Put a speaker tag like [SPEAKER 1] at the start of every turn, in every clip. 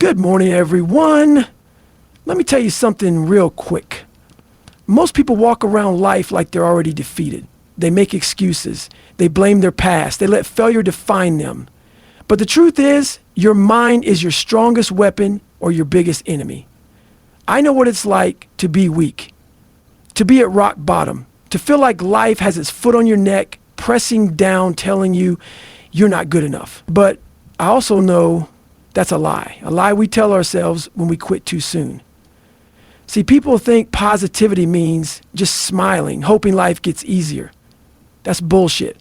[SPEAKER 1] Good morning, everyone. Let me tell you something real quick. Most people walk around life like they're already defeated. They make excuses. They blame their past. They let failure define them. But the truth is, your mind is your strongest weapon or your biggest enemy. I know what it's like to be weak, to be at rock bottom, to feel like life has its foot on your neck, pressing down, telling you you're not good enough. But I also know that's a lie we tell ourselves when we quit too soon. See, people think positivity means just smiling, hoping life gets easier. That's bullshit.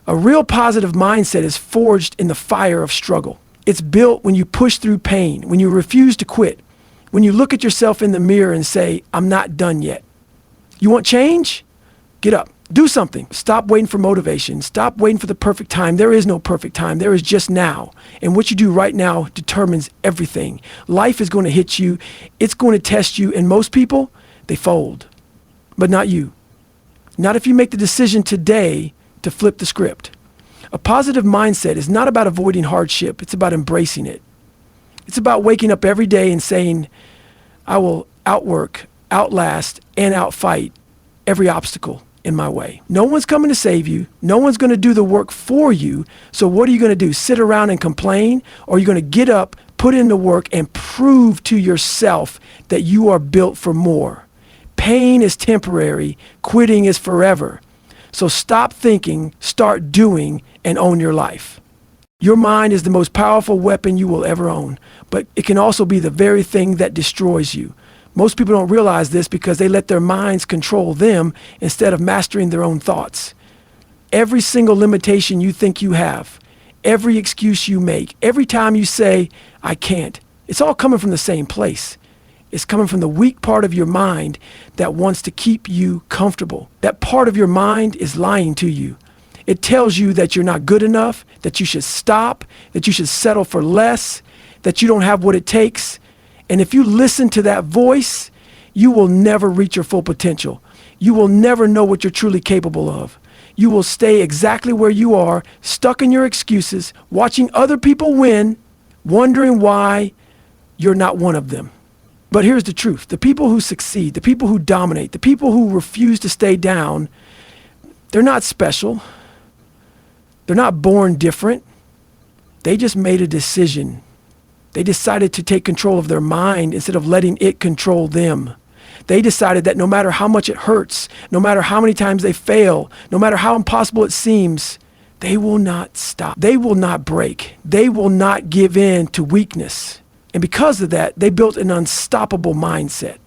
[SPEAKER 1] A real positive mindset is forged in the fire of struggle. It's built when you push through pain, when you refuse to quit, when you look at yourself in the mirror and say, I'm not done yet. You want change? Get up. Do something. Stop waiting for motivation. Stop waiting for the perfect time. There is no perfect time. There is just now. And what you do right now determines everything. Life is going to hit you. It's going to test you. And most people, they fold. But not you. Not if you make the decision today to flip the script. A positive mindset is not about avoiding hardship. It's about embracing it. It's about waking up every day and saying, I will outwork, outlast, and outfight every obstacle in my way. No one's coming to save you. No one's going to do the work for you. So what are you going to do? Sit around and complain? Or are you going to get up, put in the work, and prove to yourself that you are built for more? Pain is temporary. Quitting is forever. So stop thinking, start doing, and own your life. Your mind is the most powerful weapon you will ever own, but it can also be the very thing that destroys you. Most people don't realize this because they let their minds control them instead of mastering their own thoughts. Every single limitation you think you have, every excuse you make, every time you say, I can't, it's all coming from the same place. It's coming from the weak part of your mind that wants to keep you comfortable. That part of your mind is lying to you. It tells you that you're not good enough, that you should stop, that you should settle for less, that you don't have what it takes. And if you listen to that voice, you will never reach your full potential. You will never know what you're truly capable of. You will stay exactly where you are, stuck in your excuses, watching other people win, wondering why you're not one of them. But here's the truth. The people who succeed, the people who dominate, the people who refuse to stay down, they're not special. They're not born different. They just made a decision. They decided to take control of their mind instead of letting it control them. They decided that no matter how much it hurts, no matter how many times they fail, no matter how impossible it seems, they will not stop. They will not break. They will not give in to weakness. And because of that, they built an unstoppable mindset.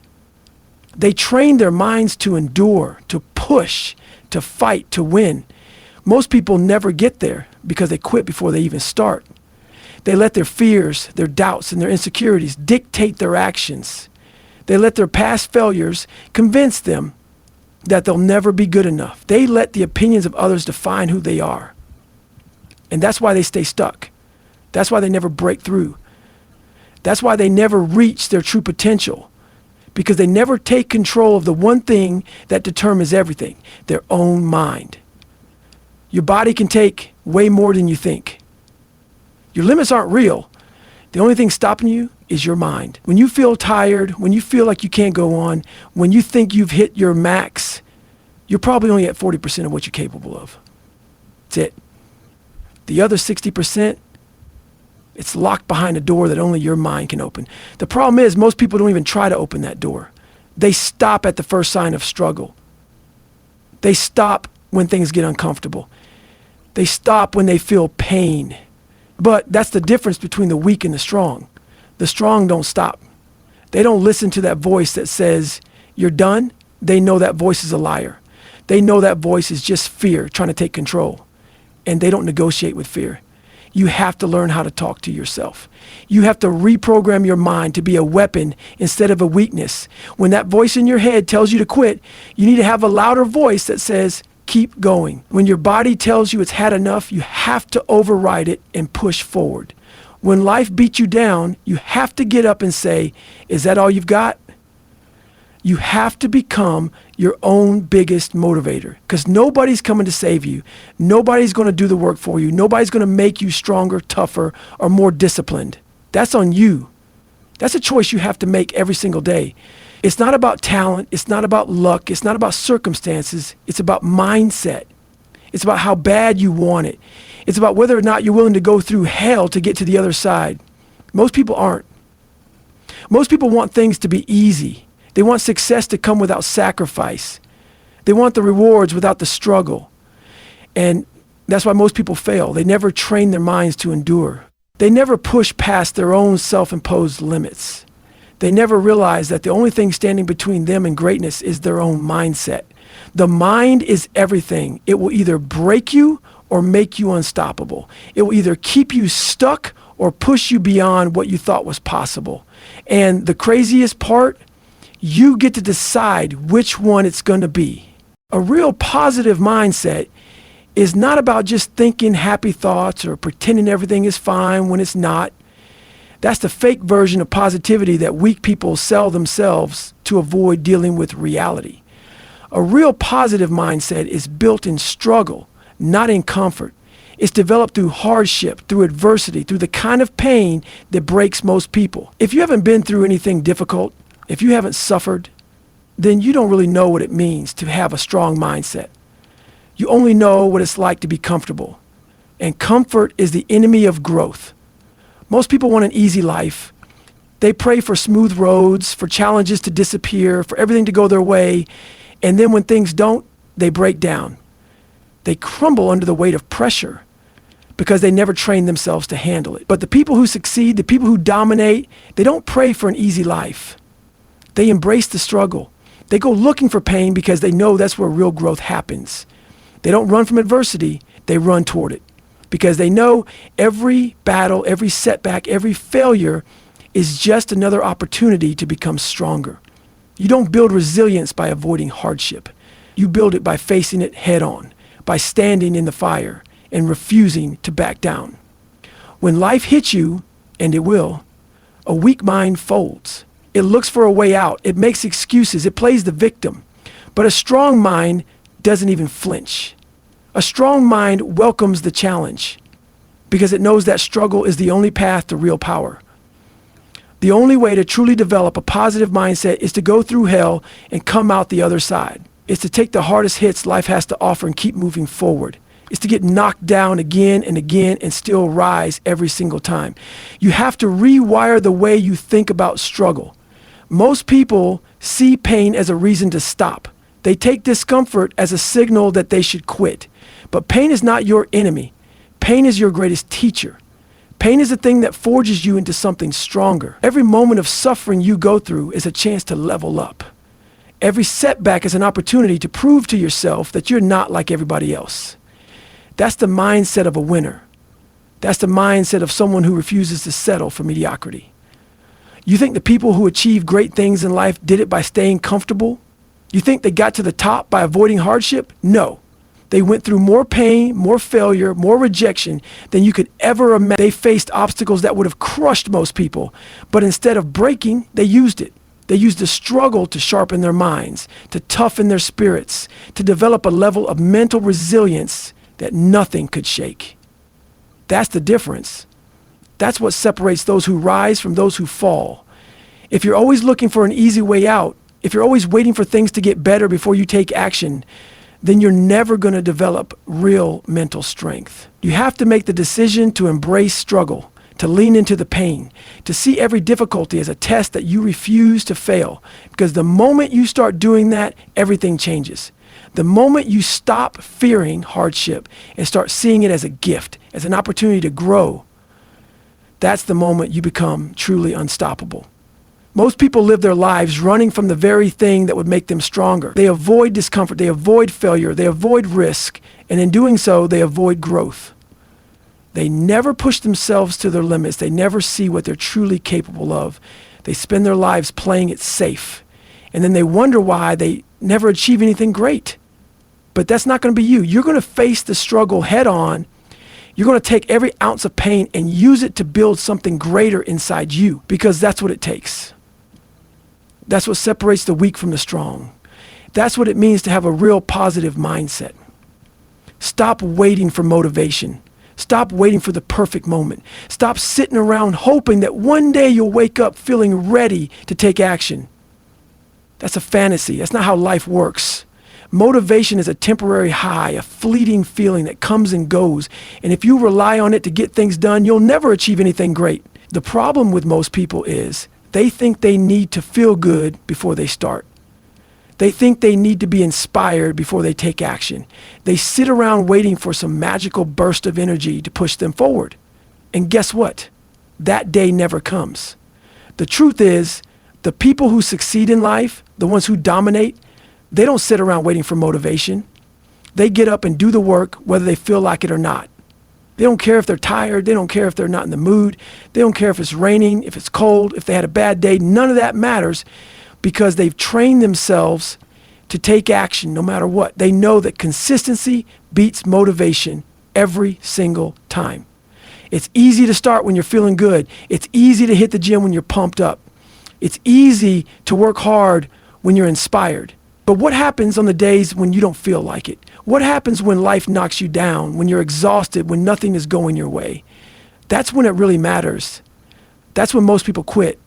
[SPEAKER 1] They trained their minds to endure, to push, to fight, to win. Most people never get there because they quit before they even start. They let their fears, their doubts, and their insecurities dictate their actions. They let their past failures convince them that they'll never be good enough. They let the opinions of others define who they are. And that's why they stay stuck. That's why they never break through. That's why they never reach their true potential, because they never take control of the one thing that determines everything, their own mind. Your body can take way more than you think. Your limits aren't real. The only thing stopping you is your mind. When you feel tired, when you feel like you can't go on, when you think you've hit your max, you're probably only at 40% of what you're capable of. That's it. The other 60%, it's locked behind a door that only your mind can open. The problem is most people don't even try to open that door. They stop at the first sign of struggle. They stop when things get uncomfortable. They stop when they feel pain. But that's the difference between the weak and the strong. The strong don't stop. They don't listen to that voice that says, you're done. They know that voice is a liar. They know that voice is just fear trying to take control. And they don't negotiate with fear. You have to learn how to talk to yourself. You have to reprogram your mind to be a weapon instead of a weakness. When that voice in your head tells you to quit, you need to have a louder voice that says, keep going. When your body tells you it's had enough, you have to override it and push forward. When life beats you down, you have to get up and say, is that all you've got? You have to become your own biggest motivator, because nobody's coming to save you. Nobody's going to do the work for you. Nobody's going to make you stronger, tougher, or more disciplined. That's on you. That's a choice you have to make every single day. It's not about talent. It's not about luck. It's not about circumstances. It's about mindset. It's about how bad you want it. It's about whether or not you're willing to go through hell to get to the other side. Most people aren't. Most people want things to be easy. They want success to come without sacrifice. They want the rewards without the struggle. And that's why most people fail. They never train their minds to endure. They never push past their own self-imposed limits. They never realize that the only thing standing between them and greatness is their own mindset. The mind is everything. It will either break you or make you unstoppable. It will either keep you stuck or push you beyond what you thought was possible. And the craziest part, you get to decide which one it's going to be. A real positive mindset is not about just thinking happy thoughts or pretending everything is fine when it's not. That's the fake version of positivity that weak people sell themselves to avoid dealing with reality. A real positive mindset is built in struggle, not in comfort. It's developed through hardship, through adversity, through the kind of pain that breaks most people. If you haven't been through anything difficult, if you haven't suffered, then you don't really know what it means to have a strong mindset. You only know what it's like to be comfortable. And comfort is the enemy of growth. Most people want an easy life. They pray for smooth roads, for challenges to disappear, for everything to go their way. And then when things don't, they break down. They crumble under the weight of pressure because they never trained themselves to handle it. But the people who succeed, the people who dominate, they don't pray for an easy life. They embrace the struggle. They go looking for pain because they know that's where real growth happens. They don't run from adversity, they run toward it. Because they know every battle, every setback, every failure is just another opportunity to become stronger. You don't build resilience by avoiding hardship. You build it by facing it head on, by standing in the fire and refusing to back down. When life hits you, and it will, a weak mind folds. It looks for a way out. It makes excuses. It plays the victim. But a strong mind doesn't even flinch. A strong mind welcomes the challenge because it knows that struggle is the only path to real power. The only way to truly develop a positive mindset is to go through hell and come out the other side. It's to take the hardest hits life has to offer and keep moving forward. It's to get knocked down again and again and still rise every single time. You have to rewire the way you think about struggle. Most people see pain as a reason to stop. They take discomfort as a signal that they should quit. But pain is not your enemy. Pain is your greatest teacher. Pain is the thing that forges you into something stronger. Every moment of suffering you go through is a chance to level up. Every setback is an opportunity to prove to yourself that you're not like everybody else. That's the mindset of a winner. That's the mindset of someone who refuses to settle for mediocrity. You think the people who achieve great things in life did it by staying comfortable? You think they got to the top by avoiding hardship? No. They went through more pain, more failure, more rejection than you could ever imagine. They faced obstacles that would have crushed most people, but instead of breaking, they used it. They used the struggle to sharpen their minds, to toughen their spirits, to develop a level of mental resilience that nothing could shake. That's the difference. That's what separates those who rise from those who fall. If you're always looking for an easy way out, if you're always waiting for things to get better before you take action, then you're never going to develop real mental strength. You have to make the decision to embrace struggle, to lean into the pain, to see every difficulty as a test that you refuse to fail. Because the moment you start doing that, everything changes. The moment you stop fearing hardship and start seeing it as a gift, as an opportunity to grow, that's the moment you become truly unstoppable. Most people live their lives running from the very thing that would make them stronger. They avoid discomfort, they avoid failure, they avoid risk, and in doing so, they avoid growth. They never push themselves to their limits. They never see what they're truly capable of. They spend their lives playing it safe, and then they wonder why they never achieve anything great. But that's not going to be you. You're going to face the struggle head on. You're going to take every ounce of pain and use it to build something greater inside you, because that's what it takes. That's what separates the weak from the strong. That's what it means to have a real positive mindset. Stop waiting for motivation. Stop waiting for the perfect moment. Stop sitting around hoping that one day you'll wake up feeling ready to take action. That's a fantasy. That's not how life works. Motivation is a temporary high, a fleeting feeling that comes and goes. And if you rely on it to get things done, you'll never achieve anything great. The problem with most people is they think they need to feel good before they start. They think they need to be inspired before they take action. They sit around waiting for some magical burst of energy to push them forward. And guess what? That day never comes. The truth is, the people who succeed in life, the ones who dominate, they don't sit around waiting for motivation. They get up and do the work whether they feel like it or not. They don't care if they're tired. They don't care if they're not in the mood. They don't care if it's raining, if it's cold, if they had a bad day. None of that matters, because they've trained themselves to take action no matter what. They know that consistency beats motivation every single time. It's easy to start when you're feeling good. It's easy to hit the gym when you're pumped up. It's easy to work hard when you're inspired. But what happens on the days when you don't feel like it? What happens when life knocks you down, when you're exhausted, when nothing is going your way? That's when it really matters. That's when most people quit.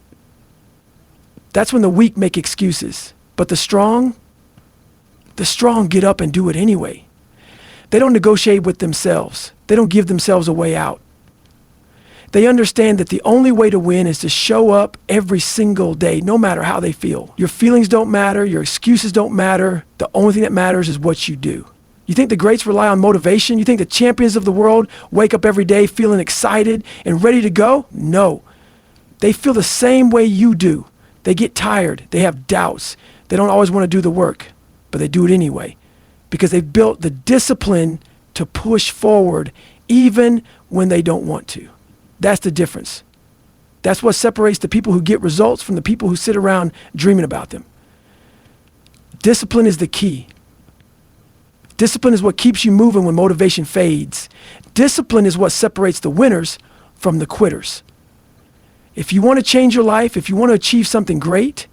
[SPEAKER 1] That's when the weak make excuses. But the strong get up and do it anyway. They don't negotiate with themselves. They don't give themselves a way out. They understand that the only way to win is to show up every single day, no matter how they feel. Your feelings don't matter. Your excuses don't matter. The only thing that matters is what you do. You think the greats rely on motivation? You think the champions of the world wake up every day feeling excited and ready to go? No. They feel the same way you do. They get tired. They have doubts. They don't always want to do the work, but they do it anyway because they've built the discipline to push forward even when they don't want to. That's the difference. That's what separates the people who get results from the people who sit around dreaming about them. Discipline is the key. Discipline is what keeps you moving when motivation fades. Discipline is what separates the winners from the quitters. If you want to change your life, if you want to achieve something great,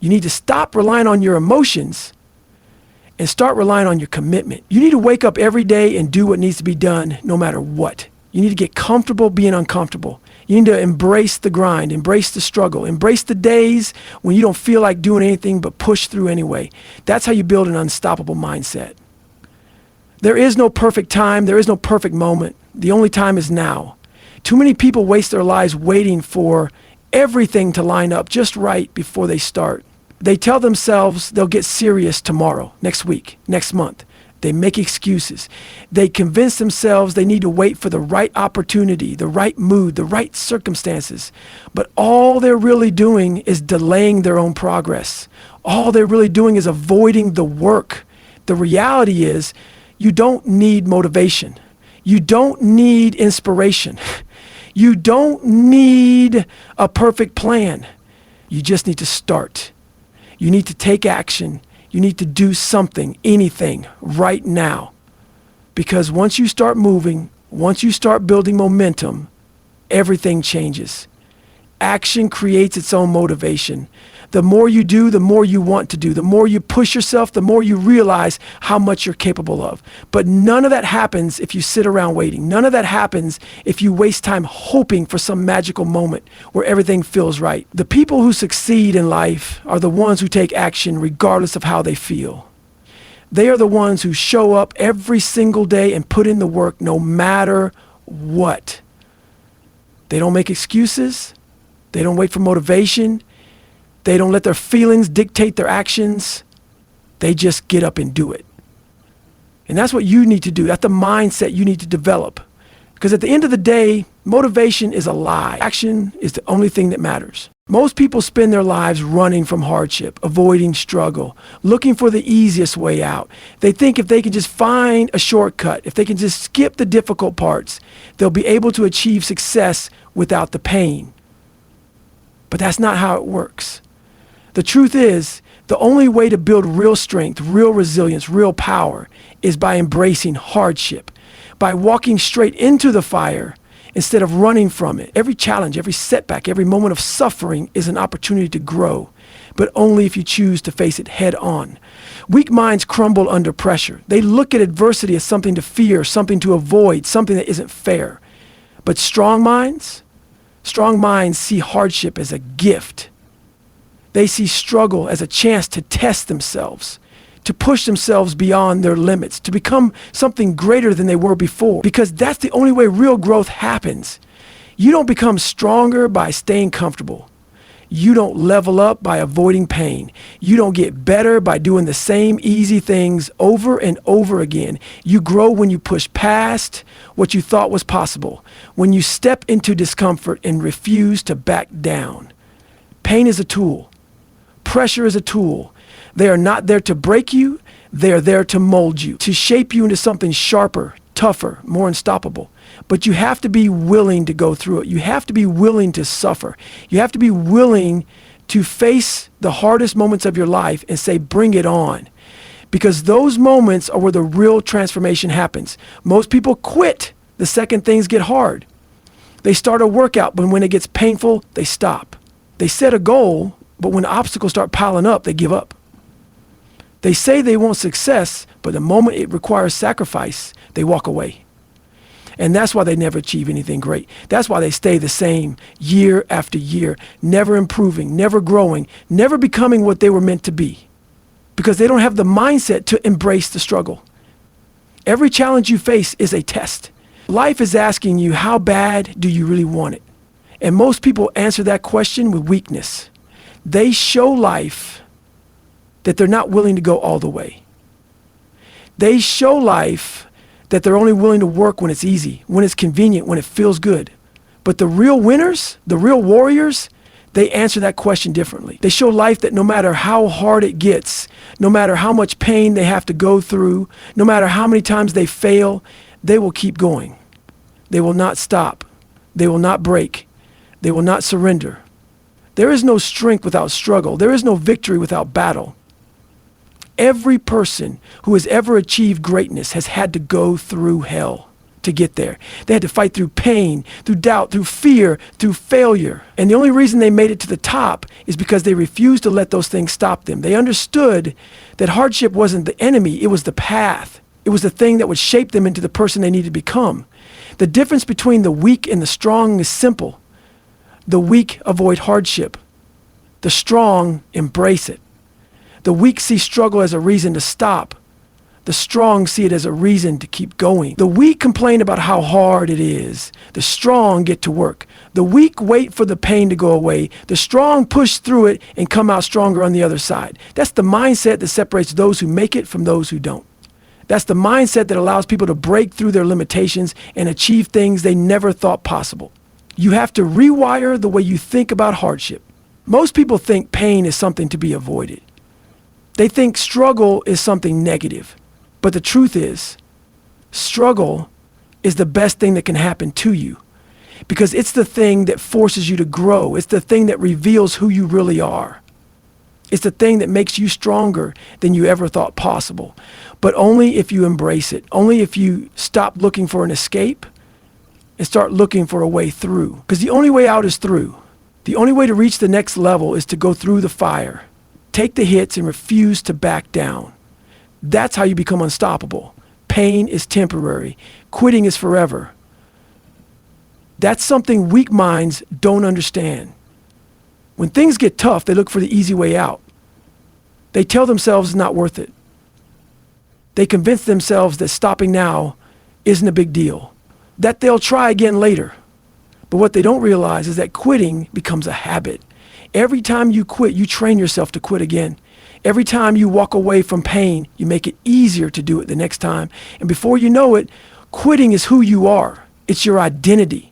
[SPEAKER 1] you need to stop relying on your emotions and start relying on your commitment. You need to wake up every day and do what needs to be done no matter what. You need to get comfortable being uncomfortable. You need to embrace the grind, embrace the struggle, embrace the days when you don't feel like doing anything but push through anyway. That's how you build an unstoppable mindset. There is no perfect time. There is no perfect moment. The only time is now. Too many people waste their lives waiting for everything to line up just right before they start. They tell themselves they'll get serious tomorrow, next week, next month. They make excuses. They convince themselves they need to wait for the right opportunity, the right mood, the right circumstances. But all they're really doing is delaying their own progress. All they're really doing is avoiding the work. The reality is, you don't need motivation. You don't need inspiration. You don't need a perfect plan. You just need to start. You need to take action. You need to do something, anything, right now. Because once you start moving, once you start building momentum, everything changes. Action creates its own motivation. The more you do, the more you want to do. The more you push yourself, the more you realize how much you're capable of. But none of that happens if you sit around waiting. None of that happens if you waste time hoping for some magical moment where everything feels right. The people who succeed in life are the ones who take action regardless of how they feel. They are the ones who show up every single day and put in the work no matter what. They don't make excuses. They don't wait for motivation. They don't let their feelings dictate their actions. They just get up and do it. And that's what you need to do. That's the mindset you need to develop. Because at the end of the day, motivation is a lie. Action is the only thing that matters. Most people spend their lives running from hardship, avoiding struggle, looking for the easiest way out. They think if they can just find a shortcut, if they can just skip the difficult parts, they'll be able to achieve success without the pain. But that's not how it works. The truth is, the only way to build real strength, real resilience, real power is by embracing hardship, by walking straight into the fire instead of running from it. Every challenge, every setback, every moment of suffering is an opportunity to grow, but only if you choose to face it head on. Weak minds crumble under pressure. They look at adversity as something to fear, something to avoid, something that isn't fair. But strong minds see hardship as a gift. They see struggle as a chance to test themselves, to push themselves beyond their limits, to become something greater than they were before, because that's the only way real growth happens. You don't become stronger by staying comfortable. You don't level up by avoiding pain. You don't get better by doing the same easy things over and over again. You grow when you push past what you thought was possible, when you step into discomfort and refuse to back down. Pain is a tool. Pressure is a tool. They are not there to break you. They are there to mold you, to shape you into something sharper, tougher, more unstoppable. But you have to be willing to go through it. You have to be willing to suffer. You have to be willing to face the hardest moments of your life and say, bring it on. Because those moments are where the real transformation happens. Most people quit the second things get hard. They start a workout, but when it gets painful, they stop. They set a goal, but when obstacles start piling up, they give up. They say they want success, but the moment it requires sacrifice, they walk away. And that's why they never achieve anything great. That's why they stay the same year after year, never improving, never growing, never becoming what they were meant to be. Because they don't have the mindset to embrace the struggle. Every challenge you face is a test. Life is asking you, how bad do you really want it? And most people answer that question with weakness. They show life that they're not willing to go all the way. They show life that they're only willing to work when it's easy, when it's convenient, when it feels good. But the real winners, the real warriors, they answer that question differently. They show life that no matter how hard it gets, no matter how much pain they have to go through, no matter how many times they fail, they will keep going. They will not stop. They will not break. They will not surrender. There is no strength without struggle. There is no victory without battle. Every person who has ever achieved greatness has had to go through hell to get there. They had to fight through pain, through doubt, through fear, through failure. And the only reason they made it to the top is because they refused to let those things stop them. They understood that hardship wasn't the enemy, it was the path. It was the thing that would shape them into the person they needed to become. The difference between the weak and the strong is simple. The weak avoid hardship. The strong embrace it. The weak see struggle as a reason to stop. The strong see it as a reason to keep going. The weak complain about how hard it is. The strong get to work. The weak wait for the pain to go away. The strong push through it and come out stronger on the other side. That's the mindset that separates those who make it from those who don't. That's the mindset that allows people to break through their limitations and achieve things they never thought possible. You have to rewire the way you think about hardship. Most people think pain is something to be avoided. They think struggle is something negative. But the truth is, struggle is the best thing that can happen to you because it's the thing that forces you to grow. It's the thing that reveals who you really are. It's the thing that makes you stronger than you ever thought possible. But only if you embrace it. Only if you stop looking for an escape and start looking for a way through. Because the only way out is through. The only way to reach the next level is to go through the fire. Take the hits and refuse to back down. That's how you become unstoppable. Pain is temporary. Quitting is forever. That's something weak minds don't understand. When things get tough, they look for the easy way out. They tell themselves it's not worth it. They convince themselves that stopping now isn't a big deal, that they'll try again later. But what they don't realize is that quitting becomes a habit. Every time you quit, you train yourself to quit again. Every time you walk away from pain, you make it easier to do it the next time. And before you know it, quitting is who you are. It's your identity.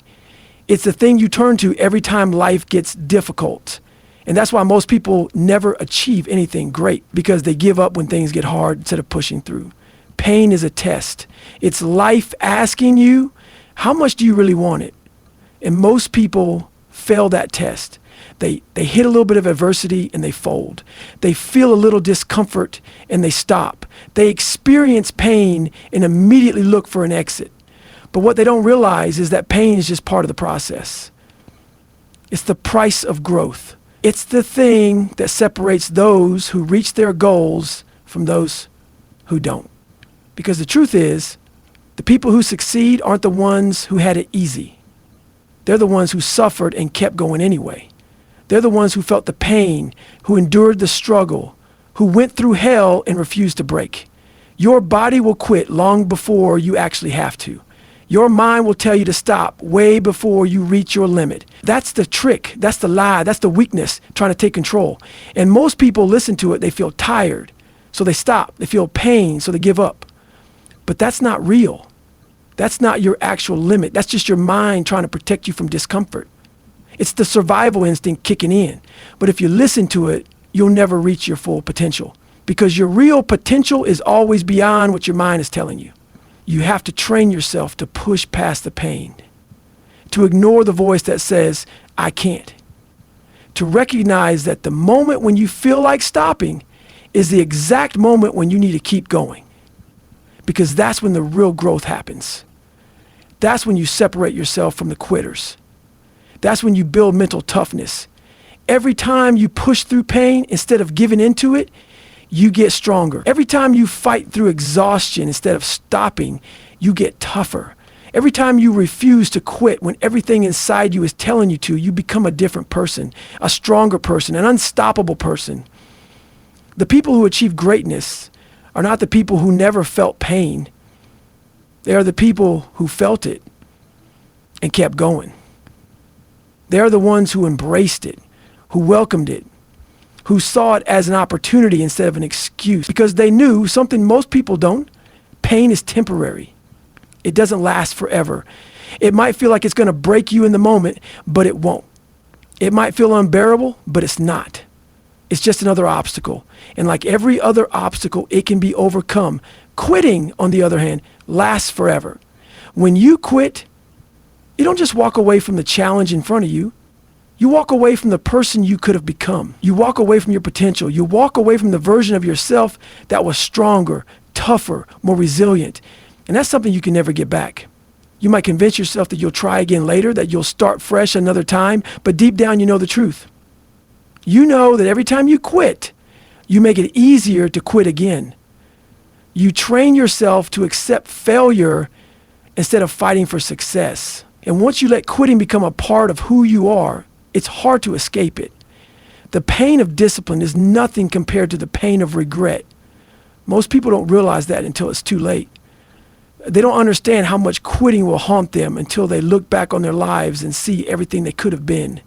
[SPEAKER 1] It's the thing you turn to every time life gets difficult. And that's why most people never achieve anything great, because they give up when things get hard instead of pushing through. Pain is a test. It's life asking you, how much do you really want it? And most people fail that test. They hit a little bit of adversity and they fold. They feel a little discomfort and they stop. They experience pain and immediately look for an exit. But what they don't realize is that pain is just part of the process. It's the price of growth. It's the thing that separates those who reach their goals from those who don't. Because the truth is, the people who succeed aren't the ones who had it easy. They're the ones who suffered and kept going anyway. They're the ones who felt the pain, who endured the struggle, who went through hell and refused to break. Your body will quit long before you actually have to. Your mind will tell you to stop way before you reach your limit. That's the trick. That's the lie. That's the weakness trying to take control. And most people listen to it. They feel tired, so they stop. They feel pain, so they give up. But that's not real. That's not your actual limit. That's just your mind trying to protect you from discomfort. It's the survival instinct kicking in. But if you listen to it, you'll never reach your full potential, because your real potential is always beyond what your mind is telling you. You have to train yourself to push past the pain, to ignore the voice that says, I can't, to recognize that the moment when you feel like stopping is the exact moment when you need to keep going, because that's when the real growth happens. That's when you separate yourself from the quitters. That's when you build mental toughness. Every time you push through pain instead of giving into it, you get stronger. Every time you fight through exhaustion instead of stopping, you get tougher. Every time you refuse to quit when everything inside you is telling you to, you become a different person, a stronger person, an unstoppable person. The people who achieve greatness are not the people who never felt pain. They are the people who felt it and kept going. They are the ones who embraced it, who welcomed it, who saw it as an opportunity instead of an excuse, because they knew something most people don't. Pain is temporary. It doesn't last forever. It might feel like it's going to break you in the moment, but it won't. It might feel unbearable, but it's not. It's just another obstacle. And like every other obstacle, it can be overcome. Quitting, on the other hand, lasts forever. When you quit, you don't just walk away from the challenge in front of you. You walk away from the person you could have become. You walk away from your potential. You walk away from the version of yourself that was stronger, tougher, more resilient. And that's something you can never get back. You might convince yourself that you'll try again later, that you'll start fresh another time, but deep down you know the truth. You know that every time you quit, you make it easier to quit again. You train yourself to accept failure instead of fighting for success. And once you let quitting become a part of who you are, it's hard to escape it. The pain of discipline is nothing compared to the pain of regret. Most people don't realize that until it's too late. They don't understand how much quitting will haunt them until they look back on their lives and see everything they could have been.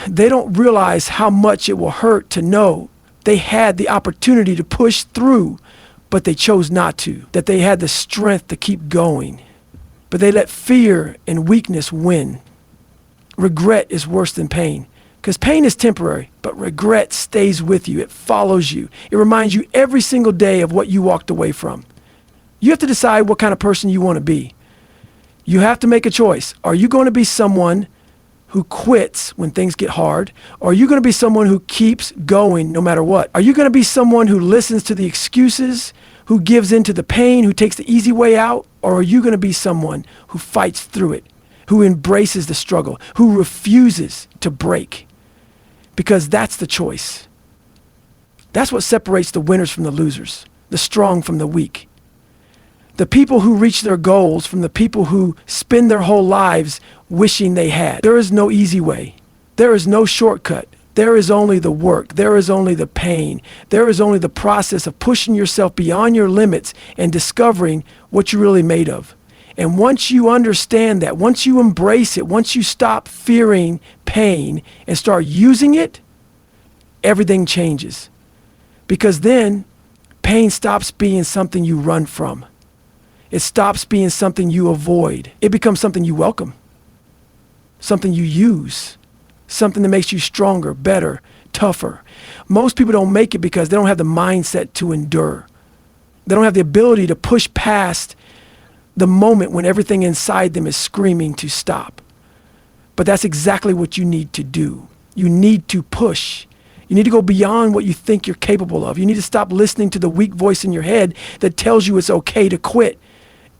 [SPEAKER 1] They don't realize how much it will hurt to know they had the opportunity to push through, but they chose not to, that they had the strength to keep going. But they let fear and weakness win. Regret is worse than pain, because pain is temporary, but regret stays with you. It follows you. It reminds you every single day of what you walked away from. You have to decide what kind of person you want to be. You have to make a choice. Are you going to be someone who quits when things get hard? Or are you going to be someone who keeps going no matter what? Are you going to be someone who listens to the excuses, who gives in to the pain, who takes the easy way out? Or are you going to be someone who fights through it, who embraces the struggle, who refuses to break? Because that's the choice. That's what separates the winners from the losers, the strong from the weak. The people who reach their goals from the people who spend their whole lives wishing they had. There is no easy way. There is no shortcut. There is only the work. There is only the pain. There is only the process of pushing yourself beyond your limits and discovering what you're really made of. And once you understand that, once you embrace it, once you stop fearing pain and start using it, everything changes. Because then pain stops being something you run from. It stops being something you avoid. It becomes something you welcome, something you use, something that makes you stronger, better, tougher. Most people don't make it because they don't have the mindset to endure. They don't have the ability to push past the moment when everything inside them is screaming to stop. But that's exactly what you need to do. You need to push. You need to go beyond what you think you're capable of. You need to stop listening to the weak voice in your head that tells you it's okay to quit,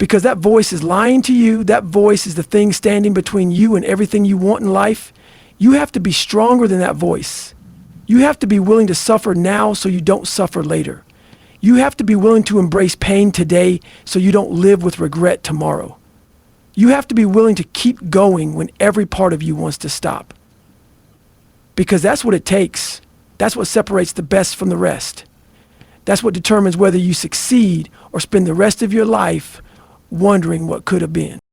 [SPEAKER 1] because that voice is lying to you. That voice is the thing standing between you and everything you want in life. You have to be stronger than that voice. You have to be willing to suffer now so you don't suffer later. You have to be willing to embrace pain today so you don't live with regret tomorrow. You have to be willing to keep going when every part of you wants to stop. Because that's what it takes. That's what separates the best from the rest. That's what determines whether you succeed or spend the rest of your life wondering what could have been.